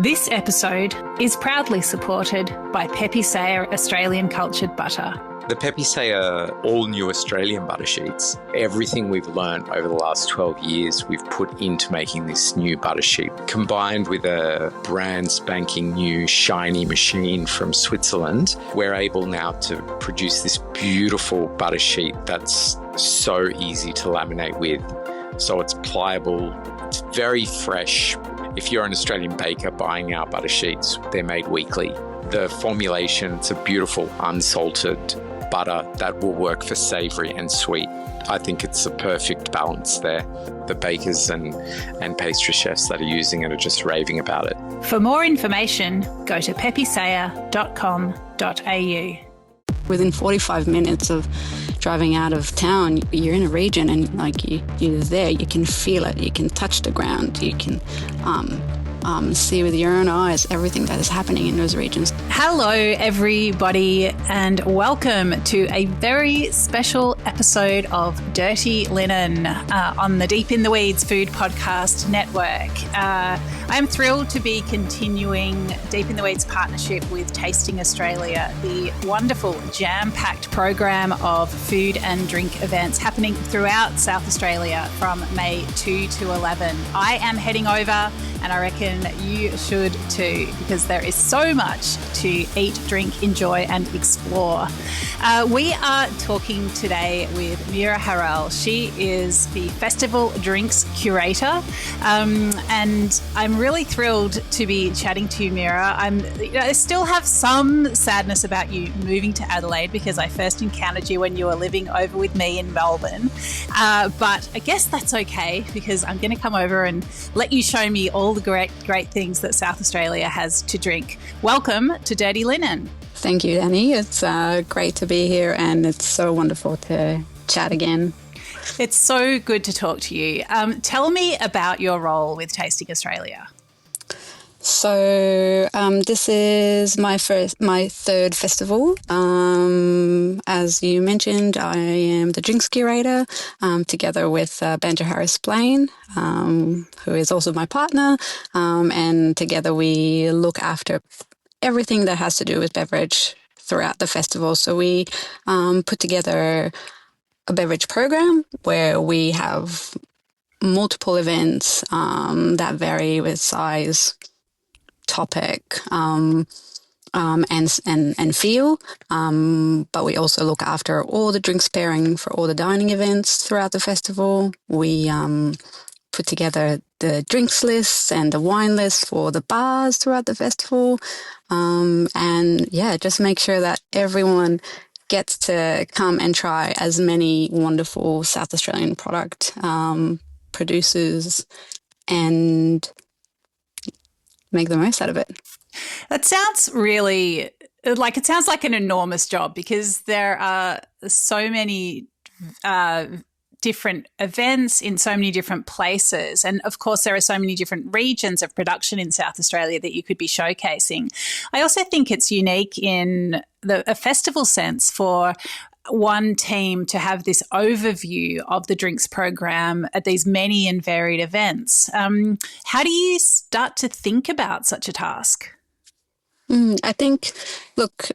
This episode is proudly supported by Pepe Sayer Australian Cultured Butter. The Pepe Sayer all new Australian butter sheets. Everything we've learned over the last 12 years, we've put into making this new butter sheet. Combined with a brand spanking new shiny machine from Switzerland, we're able now to produce this beautiful butter sheet that's so easy to laminate with. So it's pliable, it's very fresh. If you're an Australian baker buying our butter sheets, they're made weekly. The formulation, it's a beautiful unsalted butter that will work for savoury and sweet. I think it's a perfect balance there. The bakers and pastry chefs that are using it are just raving about it. For more information, go to pepesayer.com.au. Within 45 minutes of driving out of town, you're in a region and you're there, you can feel it, you can touch the ground, you can see with your own eyes everything that is happening in those regions. Hello, everybody, and welcome to a very special episode of Dirty Linen on the Deep in the Weeds Food Podcast Network. I'm thrilled to be continuing Deep in the Weeds partnership with Tasting Australia, the wonderful jam-packed program of food and drink events happening throughout South Australia from May 2 to 11. I am heading over, and I reckon you should too, because there is so much to eat, drink, enjoy and explore. We are talking today with Meira Harel. She is the Festival Drinks Curator, and I'm really thrilled to be chatting to you, Meira. I still have some sadness about you moving to Adelaide because I first encountered you when you were living over with me in Melbourne, but I guess that's okay because I'm going to come over and let you show me all the great things that South Australia has to drink. Welcome to Dirty Linen. Thank you, Dani. It's great to be here and it's so wonderful to chat again. It's so good to talk to you. Tell me about your role with Tasting Australia. So this is my third festival. As you mentioned, I am the Drinks Curator together with Banjo Harris-Blaine, who is also my partner, and together we look after everything that has to do with beverage throughout the festival. So we put together a beverage program where we have multiple events that vary with size, topic, and feel, but we also look after all the drinks pairing for all the dining events throughout the festival. We put together the drinks lists and the wine lists for the bars throughout the festival, and just make sure that everyone gets to come and try as many wonderful South Australian product producers and make the most out of it. That sounds really it sounds like an enormous job because there are so many different events in so many different places. And of course, there are so many different regions of production in South Australia that you could be showcasing. I also think it's unique in a festival sense for one team to have this overview of the drinks program at these many and varied events. How do you start to think about such a task? I think, look,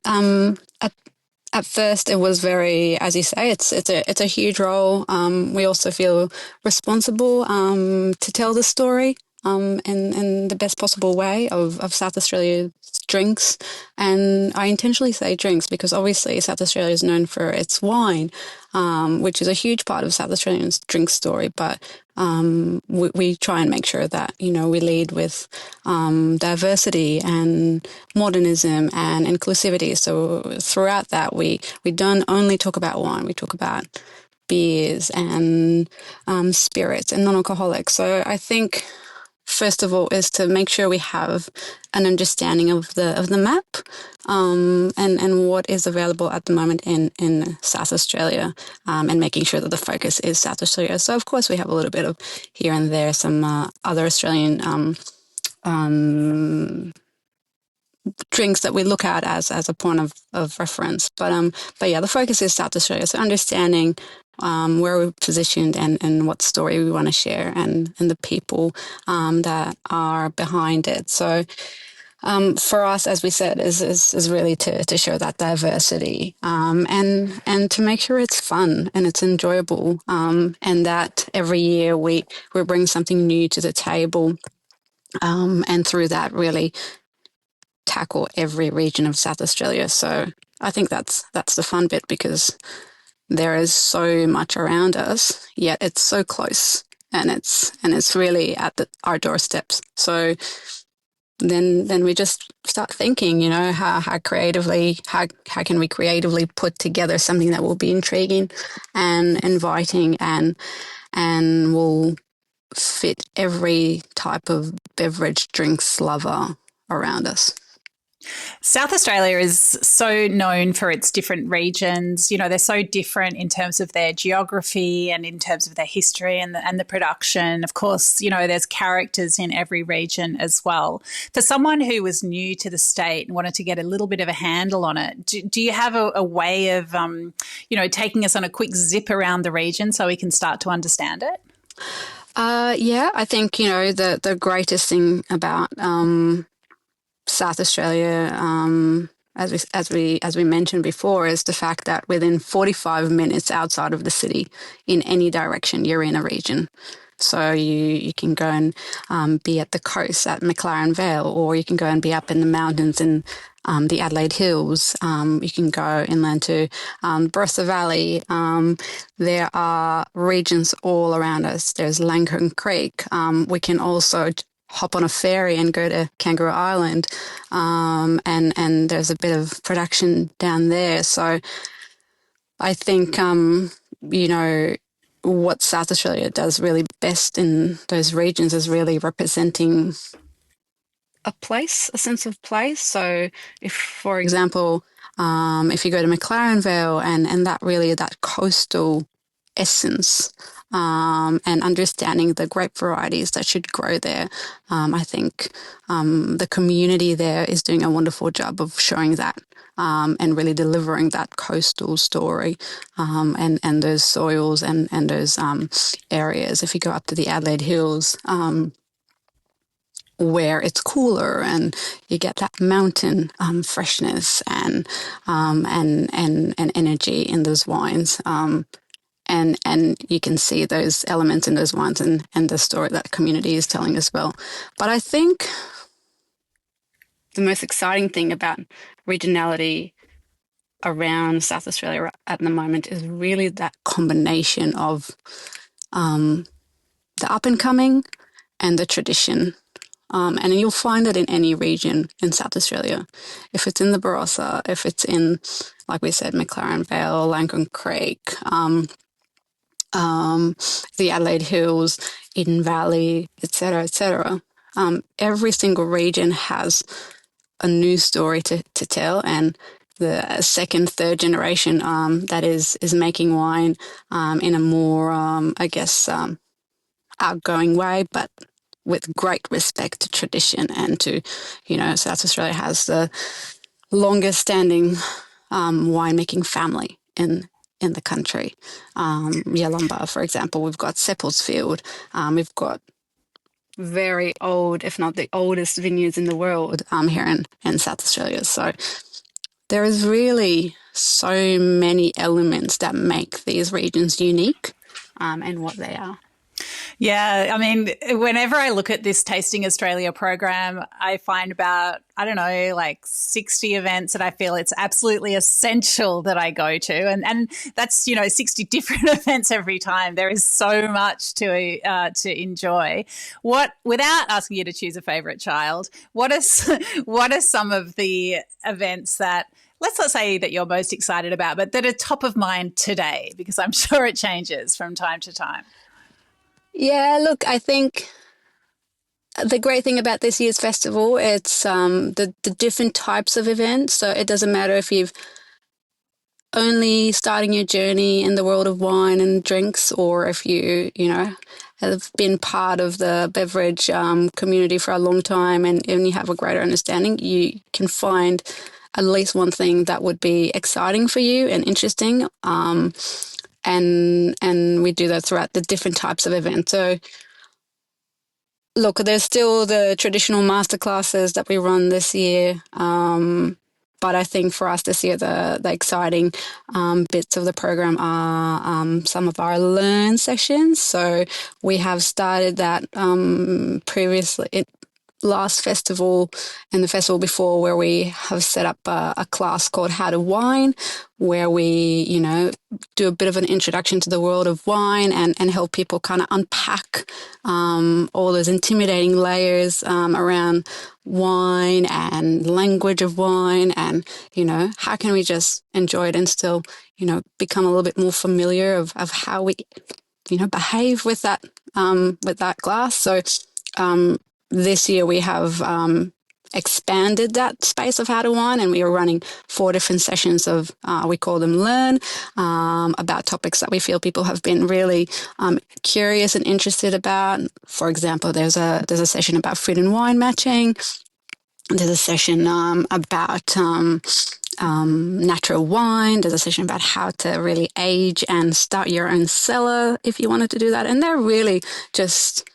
at first it was very, as you say, it's a huge role. We also feel responsible to tell the story in the best possible way of South Australia's drinks. And I intentionally say drinks because obviously South Australia is known for its wine, which is a huge part of South Australians' drink story. But we try and make sure that, we lead with diversity and modernism and inclusivity. So throughout that, we don't only talk about wine, we talk about beers and spirits and non-alcoholic. So I think first of all is to make sure we have an understanding of the map and what is available at the moment in South Australia, and making sure that the focus is South Australia. So of course we have a little bit of here and there some other Australian drinks that we look at as a point of reference. But yeah, the focus is South Australia. So understanding where we're positioned and what story we want to share and the people that are behind it. So for us, as we said, is really to show that diversity and to make sure it's fun and it's enjoyable and that every year we bring something new to the table and through that really tackle every region of South Australia. So I think that's the fun bit because there is so much around us, yet it's so close and it's really at our doorsteps. So then we just start thinking, you know, how can we creatively put together something that will be intriguing and inviting and will fit every type of beverage drinks lover around us. South Australia is so known for its different regions. You know, they're so different in terms of their geography and in terms of their history and the production. Of course, you know, there's characters in every region as well. For someone who was new to the state and wanted to get a little bit of a handle on it, do you have a way of, you know, taking us on a quick zip around the region so we can start to understand it? Yeah, I think, you know, the greatest thing about South Australia, as we mentioned before, is the fact that within 45 minutes outside of the city, in any direction, you're in a region. So you can go and be at the coast at McLaren Vale, or you can go and be up in the mountains in the Adelaide Hills. You can go inland to Barossa Valley. There are regions all around us. There's Lancome Creek. We can also hop on a ferry and go to Kangaroo Island, and there's a bit of production down there. So I think, you know, what South Australia does really best in those regions is really representing a place, a sense of place. So if, for example, if you go to McLaren Vale and that coastal essence, and understanding the grape varieties that should grow there. I think the community there is doing a wonderful job of showing that and really delivering that coastal story and those soils and those areas. If you go up to the Adelaide Hills, where it's cooler and you get that mountain freshness and energy in those wines. And you can see those elements in those wines and the story that community is telling as well. But I think the most exciting thing about regionality around South Australia at the moment is really that combination of the up and coming and the tradition. And you'll find it in any region in South Australia. If it's in the Barossa, if it's in, like we said, McLaren Vale, Lancome Creek, the Adelaide Hills, Eden Valley, etc., etc. Every single region has a new story to tell, and the second, third generation that is making wine in a more, outgoing way, but with great respect to tradition and to, you know, South Australia has the longest standing winemaking family in the country. Yalumba, for example, we've got Seppelsfield. We've got very old, if not the oldest vineyards in the world here in South Australia. So there is really so many elements that make these regions unique and what they are. Yeah, I mean, whenever I look at this Tasting Australia program, I find about, I don't know, like 60 events that I feel it's absolutely essential that I go to. And that's, you know, 60 different events every time. There is so much to enjoy. Without asking you to choose a favourite child, what are some of the events that, let's not say that you're most excited about, but that are top of mind today? Because I'm sure it changes from time to time. Yeah, look, I think the great thing about this year's festival, it's the different types of events. So it doesn't matter if you've only starting your journey in the world of wine and drinks, or if you know, have been part of the beverage community for a long time and you have a greater understanding, you can find at least one thing that would be exciting for you and interesting. and we do that throughout the different types of events. So look, there's still the traditional masterclasses that we run this year. But I think for us this year, the exciting bits of the program are some of our learn sessions. So we have started that previously, last festival and the festival before, where we have set up a class called How to Wine, where we, do a bit of an introduction to the world of wine and help people kind of unpack all those intimidating layers around wine and language of wine, and, how can we just enjoy it and still, become a little bit more familiar of how we, behave with that glass. So this year we have expanded that space of How to Wine, and we are running 4 different sessions of, we call them Learn, about topics that we feel people have been really curious and interested about. For example, there's a session about food and wine matching. There's a session about natural wine. There's a session about how to really age and start your own cellar if you wanted to do that. And they're really just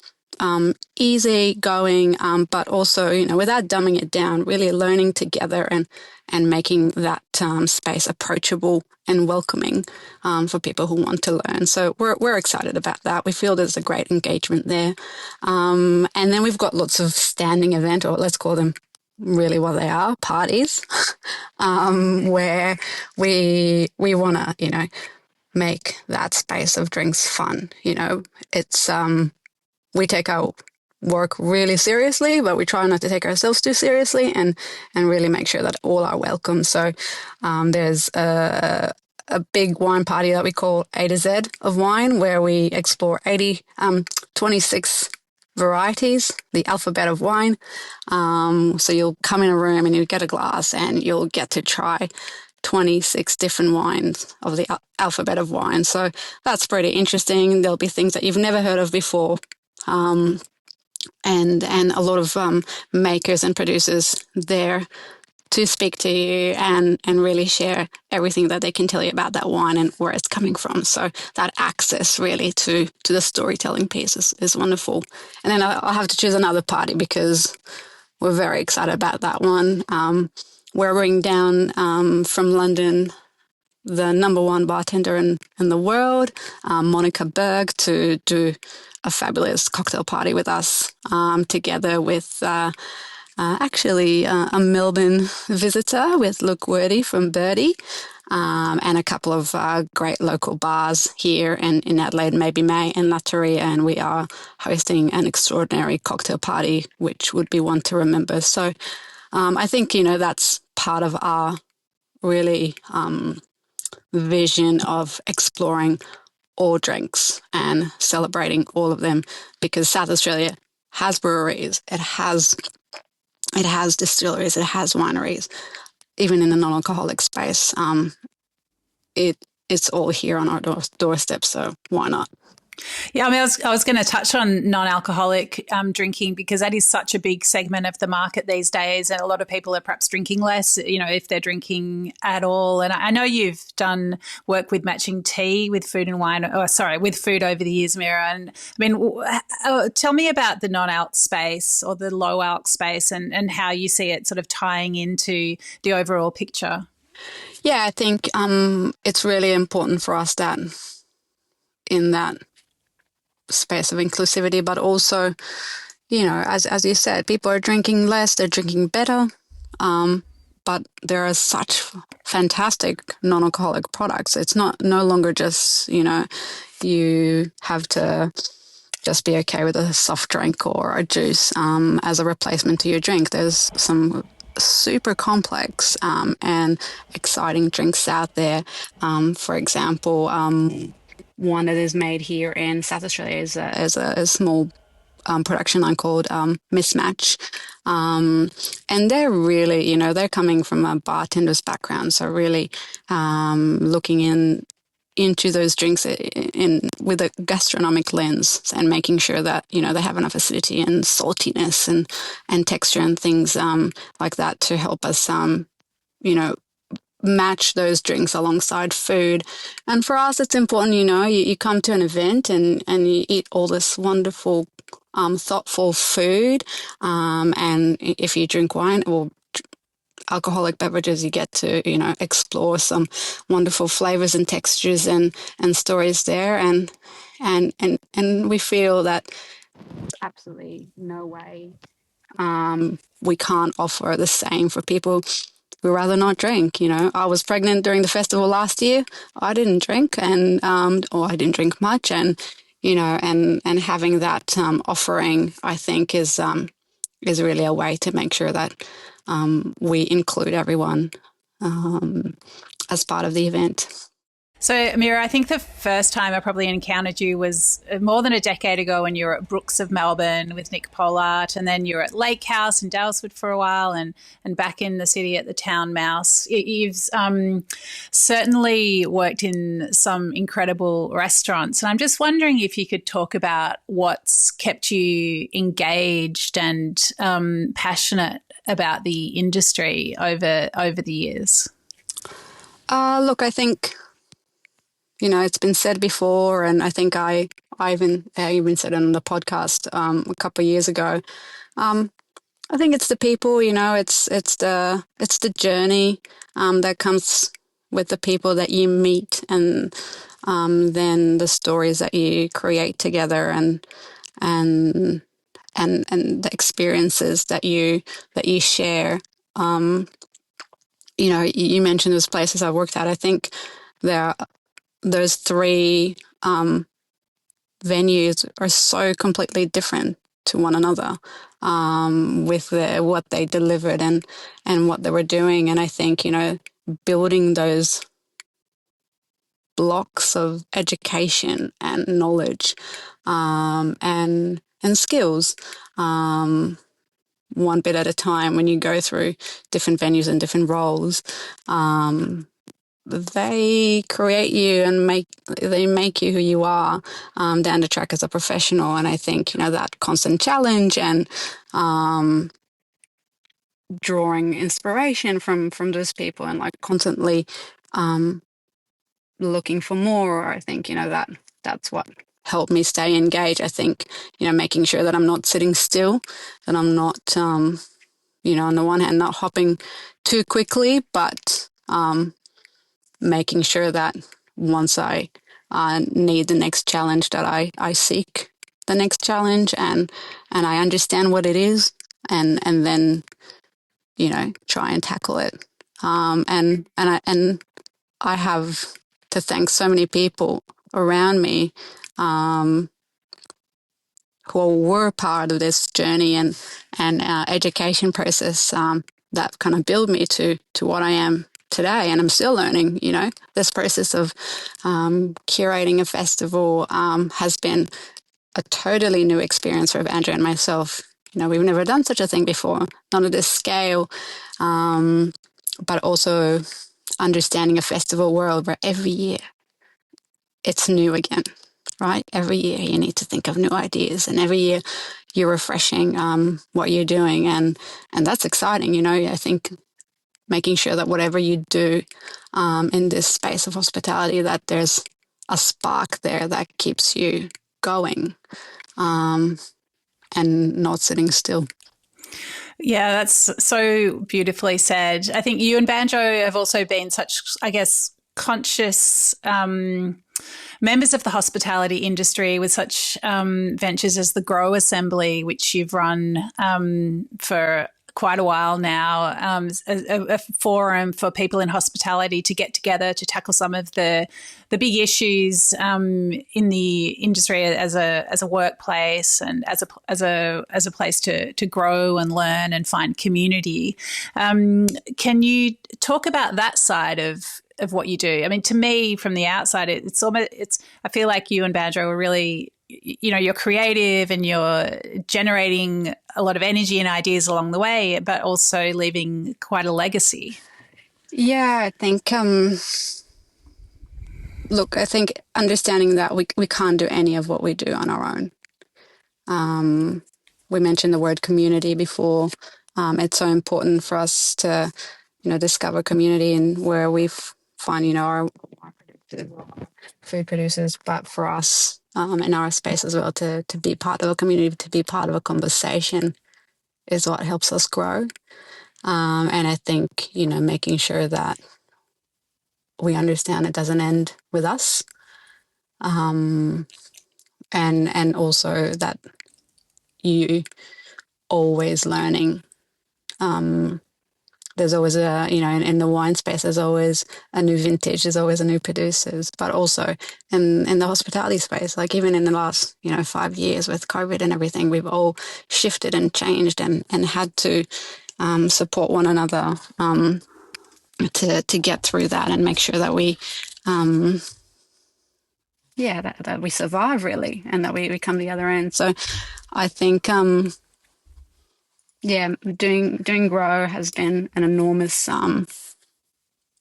easy going, but also, without dumbing it down, really learning together and making that space approachable and welcoming for people who want to learn. So we're excited about that. We feel there's a great engagement there. And then we've got lots of standing event, or let's call them really what they are, parties, where we want to, make that space of drinks fun. It's we take our work really seriously, but we try not to take ourselves too seriously, and really make sure that all are welcome. So there's a big wine party that we call A to Z of wine, where we explore 26 varieties, the alphabet of wine. So you'll come in a room and you get a glass and you'll get to try 26 different wines of the alphabet of wine. So that's pretty interesting. There'll be things that you've never heard of before. And a lot of makers and producers there to speak to you and really share everything that they can tell you about that wine and where it's coming from. So that access really to the storytelling piece is wonderful. And then I'll have to choose another party because we're very excited about that one. We're bringing down from London the number 1 bartender in the world, Monica Berg, to do a fabulous cocktail party with us, together with actually a Melbourne visitor with Locke from Birdie, and a couple of great local bars here in Adelaide, Maybe May and Latteria, and we are hosting an extraordinary cocktail party, which would be one to remember. So I think, that's part of our really vision of exploring all drinks and celebrating all of them, because South Australia has breweries, it has distilleries, it has wineries, even in the non-alcoholic space. It's all here on our doorstep, so why not? Yeah, I mean, I was going to touch on non-alcoholic drinking, because that is such a big segment of the market these days, and a lot of people are perhaps drinking less, if they're drinking at all. And I know you've done work with matching tea with food and wine, with food over the years, Meira. And I mean, tell me about the non-alc space or the low-alc space and how you see it sort of tying into the overall picture. Yeah, I think it's really important for us that in that space of inclusivity, but also, as you said, people are drinking less, they're drinking better, but there are such fantastic non-alcoholic products. It's no longer just, you have to just be okay with a soft drink or a juice as a replacement to your drink. There's some super complex and exciting drinks out there. For example, one that is made here in South Australia is a small production line called Mismatch. And they're really, they're coming from a bartender's background. So really looking into those drinks with a gastronomic lens and making sure that, they have enough acidity and saltiness and texture and things like that to help us, match those drinks alongside food. And for us, it's important, you come to an event and you eat all this wonderful, thoughtful food. And if you drink wine or alcoholic beverages, you get to, explore some wonderful flavors and textures and stories there. And we feel that absolutely no way we can't offer the same for people who rather not drink. I was pregnant during the festival last year. I didn't drink, or I didn't drink much, and and having that offering, I think, is really a way to make sure that we include everyone as part of the event. So, Meira, I think the first time I probably encountered you was more than a decade ago when you were at Brooks of Melbourne with Nick Pollard, and then you were at Lake House in Dalesford for a while, and back in the city at the Town Mouse. You've certainly worked in some incredible restaurants, and I'm just wondering if you could talk about what's kept you engaged and passionate about the industry over the years. Look, I think, it's been said before, and I think I even said it on the podcast a couple of years ago. I think it's the people, it's the journey that comes with the people that you meet, and then the stories that you create together, and the experiences that you share. You mentioned those places I worked at. I think those three venues are so completely different to one another with what they delivered and what they were doing. And I think, building those blocks of education and knowledge and skills one bit at a time, when you go through different venues and different roles, they create you and make you who you are down the track as a professional. And I think, that constant challenge and drawing inspiration from those people, and like constantly looking for more, I think, that's what helped me stay engaged. I think, making sure that I'm not sitting still, that I'm not, on the one hand, not hopping too quickly, but making sure that once I need the next challenge, that I seek the next challenge and I understand what it is, and then, try and tackle it. And I have to thank so many people around me who were part of this journey and education process that kind of built me to what I am today. And I'm still learning. This process of curating a festival has been a totally new experience for Andrew and myself. We've never done such a thing before, not at this scale, but also understanding a festival world where every year it's new again, right? Every year you need to think of new ideas, and every year you're refreshing what you're doing, and that's exciting. I think making sure that whatever you do in this space of hospitality, that there's a spark there that keeps you going and not sitting still. Yeah, that's so beautifully said. I think you and Banjo have also been such, I guess, conscious members of the hospitality industry with such ventures as the Grow Assembly, which you've run for quite a while now, a forum for people in hospitality to get together to tackle some of the big issues in the industry as a workplace and as a place to grow and learn and find community. Can you talk about that side of what you do? I mean, to me, from the outside, it's I feel like you and Banjo are really, you're creative and you're generating a lot of energy and ideas along the way, but also leaving quite a legacy. Yeah, I think, look, I think understanding that we can't do any of what we do on our own. We mentioned the word community before. It's so important for us to discover community and where we find, our food producers, but for us in our space as well to be part of a community, to be part of a conversation is what helps us grow. And I think, making sure that we understand it doesn't end with us. And also that you always learning. There's always in the wine space, there's always a new vintage, there's always a new producers, but also in the hospitality space, like even in the last, 5 years with COVID and everything, we've all shifted and changed and had to support one another to get through that and make sure that we, that we survive really and that we come to the other end. So I think, doing grow has been an enormous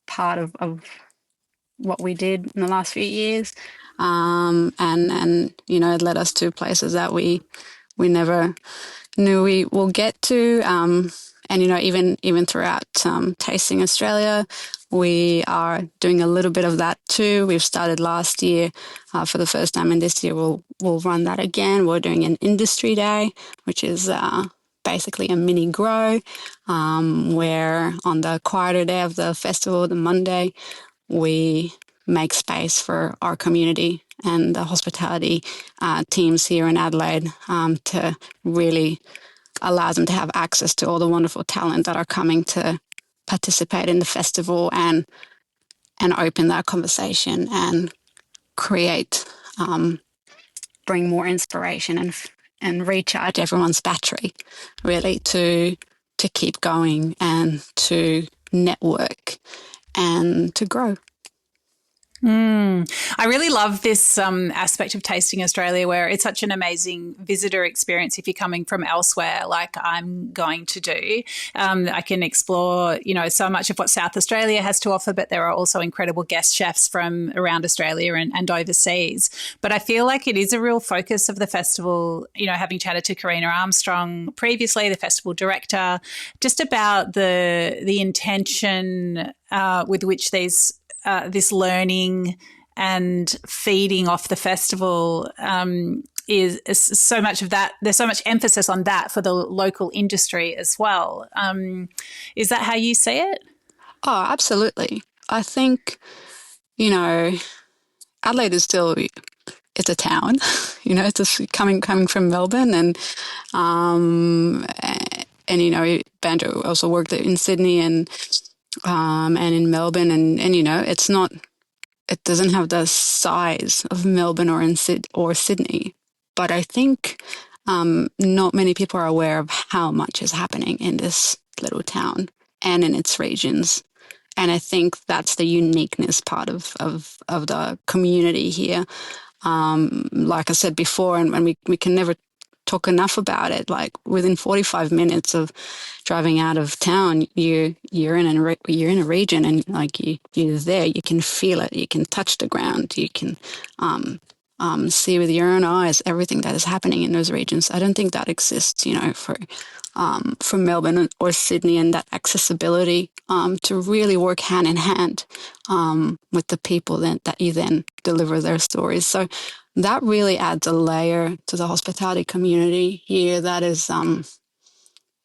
part of what we did in the last few years, and it led us to places that we never knew we will get to, and even throughout Tasting Australia, we are doing a little bit of that too. We've started last year for the first time, and this year we'll run that again. We're doing an industry day, which is basically a mini grow, where on the quieter day of the festival, the Monday, we make space for our community and the hospitality teams here in Adelaide to really allow them to have access to all the wonderful talent that are coming to participate in the festival and open that conversation and create, bring more inspiration and recharge everyone's battery, really, to keep going and to network and to grow. I really love this aspect of Tasting Australia, where it's such an amazing visitor experience if you're coming from elsewhere, like I'm going to do. I can explore, so much of what South Australia has to offer, but there are also incredible guest chefs from around Australia and overseas. But I feel like it is a real focus of the festival, having chatted to Karina Armstrong previously, the festival director, just about the intention with which this learning and feeding off the festival is so much of that. There's so much emphasis on that for the local industry as well. Is that how you see it? Oh, absolutely. I think, Adelaide is still, it's a town, it's just coming from Melbourne and Banjo also worked in Sydney and in Melbourne and it's not, it doesn't have the size of Melbourne or Sydney, but I think not many people are aware of how much is happening in this little town and in its regions. And I think that's the uniqueness part of the community here. Like I said before, and we can never talk enough about it. Like within 45 minutes of driving out of town, you're in a region, and like you're there. You can feel it. You can touch the ground. You can see with your own eyes everything that is happening in those regions. I don't think that exists, for Melbourne or Sydney, and that accessibility to really work hand in hand with the people that you then deliver their stories. So that really adds a layer to the hospitality community here that is,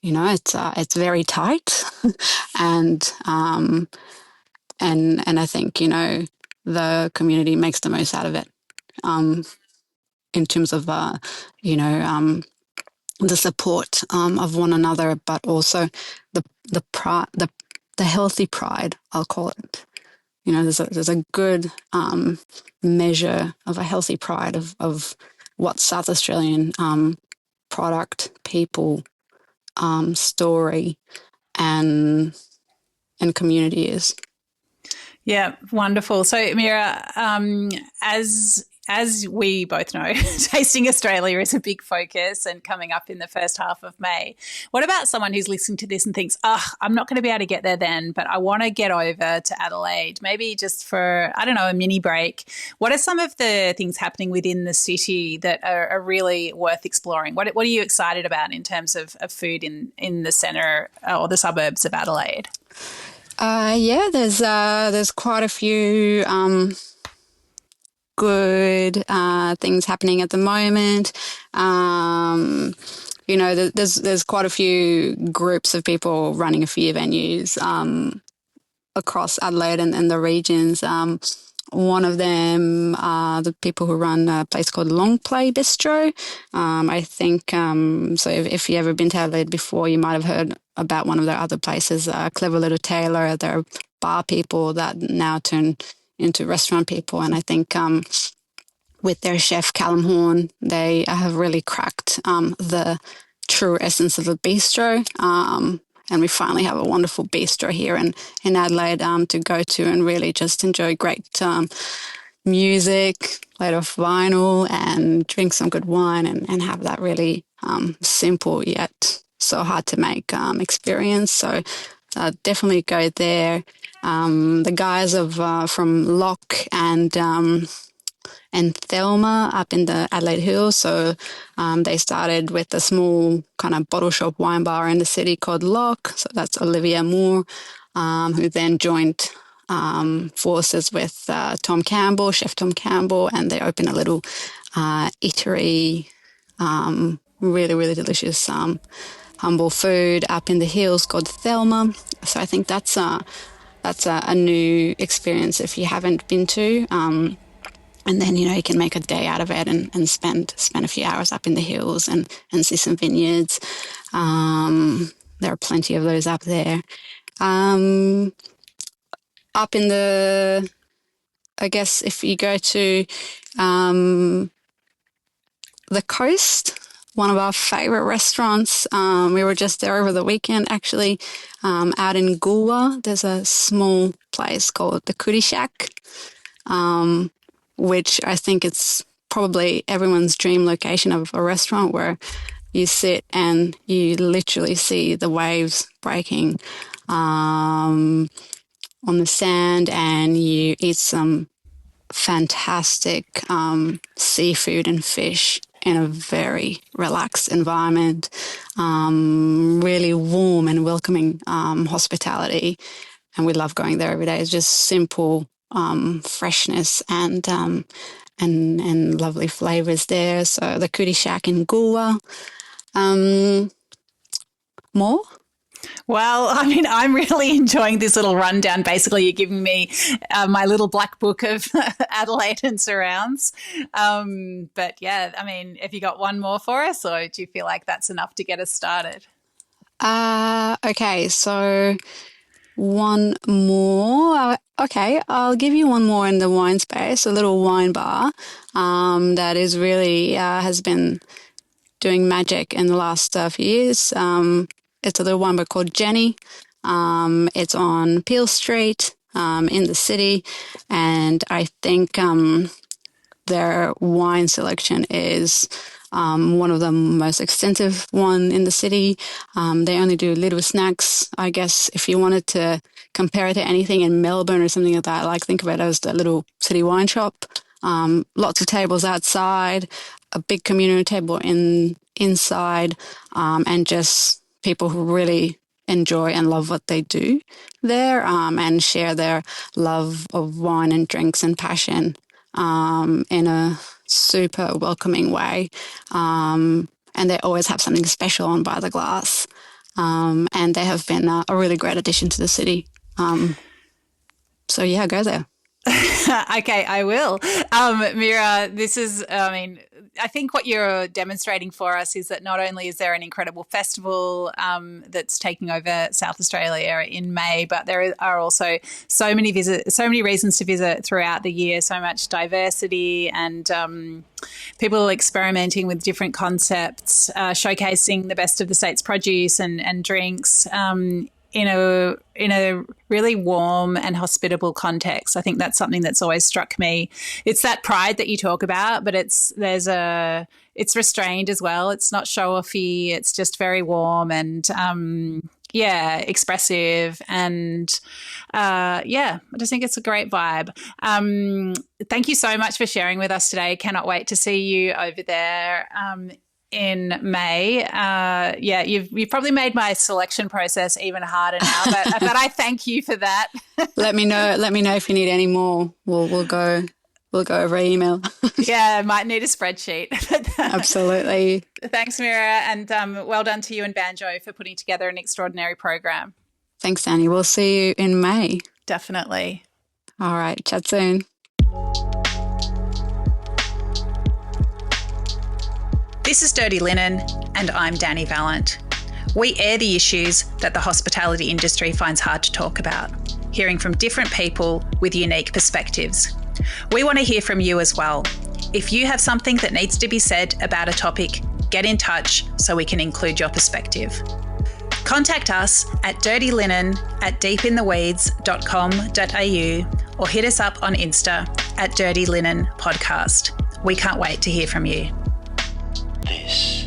it's very tight, and I think the community makes the most out of it in terms of the support of one another, but also the pride, the healthy pride, I'll call it. There's a good measure of a healthy pride of what South Australian product, people, story, and community is. Yeah, wonderful. So, Meira, as we both know, Tasting Australia is a big focus and coming up in the first half of May. What about someone who's listening to this and thinks, I'm not going to be able to get there then, but I want to get over to Adelaide, maybe just for, I don't know, a mini break. What are some of the things happening within the city that are really worth exploring? What are you excited about in terms of food in the centre or the suburbs of Adelaide? Yeah, there's quite a few good things happening at the moment. There's quite a few groups of people running a few venues across Adelaide and the regions. One of them are the people who run a place called Long Play Bistro. I think, so if you've ever been to Adelaide before, you might have heard about one of their other places, Clever Little Taylor. They're bar people that now turn into restaurant people. And I think with their chef, Callum Horn, they have really cracked the true essence of a bistro. And we finally have a wonderful bistro here in Adelaide to go to and really just enjoy great music, play off vinyl, and drink some good wine and have that really simple yet so hard to make experience. So definitely go there. The guys from Locke and Thelma up in the Adelaide Hills. So they started with a small kind of bottle shop wine bar in the city called Locke. So that's Olivia Moore, who then joined forces with Chef Tom Campbell, and they opened a little eatery, really, really delicious humble food up in the hills called Thelma. So I think that's a new experience if you haven't been to. And then, you can make a day out of it and spend a few hours up in the hills and see some vineyards. There are plenty of those up there. Up in I guess if you go to the coast, one of our favourite restaurants, we were just there over the weekend actually, out in Goolwa. There's a small place called the Cootie Shack, which I think it's probably everyone's dream location of a restaurant where you sit and you literally see the waves breaking on the sand, and you eat some fantastic seafood and fish in a very relaxed environment, really warm and welcoming hospitality. And we love going there every day. It's just simple freshness and lovely flavors there. So the Cootie Shack in Goolwa. More? Well, I mean, I'm really enjoying this little rundown. Basically, you're giving me my little black book of Adelaide and surrounds. But yeah, I mean, have you got one more for us, or do you feel like that's enough to get us started? Okay, so one more. Okay, I'll give you one more in the wine space, a little wine bar that is really has been doing magic in the last few years. It's a little wine bar called Jenny. It's on Peel Street in the city, and I think their wine selection is one of the most extensive one in the city. They only do little snacks. I guess if you wanted to compare it to anything in Melbourne or something like that, like think of it as the little city wine shop. Lots of tables outside, a big community table inside, and just people who really enjoy and love what they do there, and share their love of wine and drinks and passion in a super welcoming way. And they always have something special on by the glass. And they have been a really great addition to the city. So yeah, go there. Okay, I will. Meira, this is, I mean, I think what you're demonstrating for us is that not only is there an incredible festival that's taking over South Australia in May, but there are also so many reasons to visit throughout the year, so much diversity and people experimenting with different concepts, showcasing the best of the state's produce and drinks. In a really warm and hospitable context. I think that's something that's always struck me. It's that pride that you talk about, but it's restrained as well. It's not show-offy. It's just very warm and expressive, and I just think it's a great vibe. Thank you so much for sharing with us today. Cannot wait to see you over there in May. You've probably made my selection process even harder now, but I thank you for that. Let me know if you need any more. We'll go over email. Yeah, might need a spreadsheet. Absolutely. Thanks, Meira, and well done to you and Banjo for putting together an extraordinary program. Thanks, Dani. We'll see you in May. Definitely. All right. Chat soon. This is Dirty Linen, and I'm Dani Valent. We air the issues that the hospitality industry finds hard to talk about, hearing from different people with unique perspectives. We want to hear from you as well. If you have something that needs to be said about a topic, get in touch so we can include your perspective. Contact us at dirtylinen@deepintheweeds.com.au or hit us up on Insta at Dirty Linen Podcast. We can't wait to hear from you. This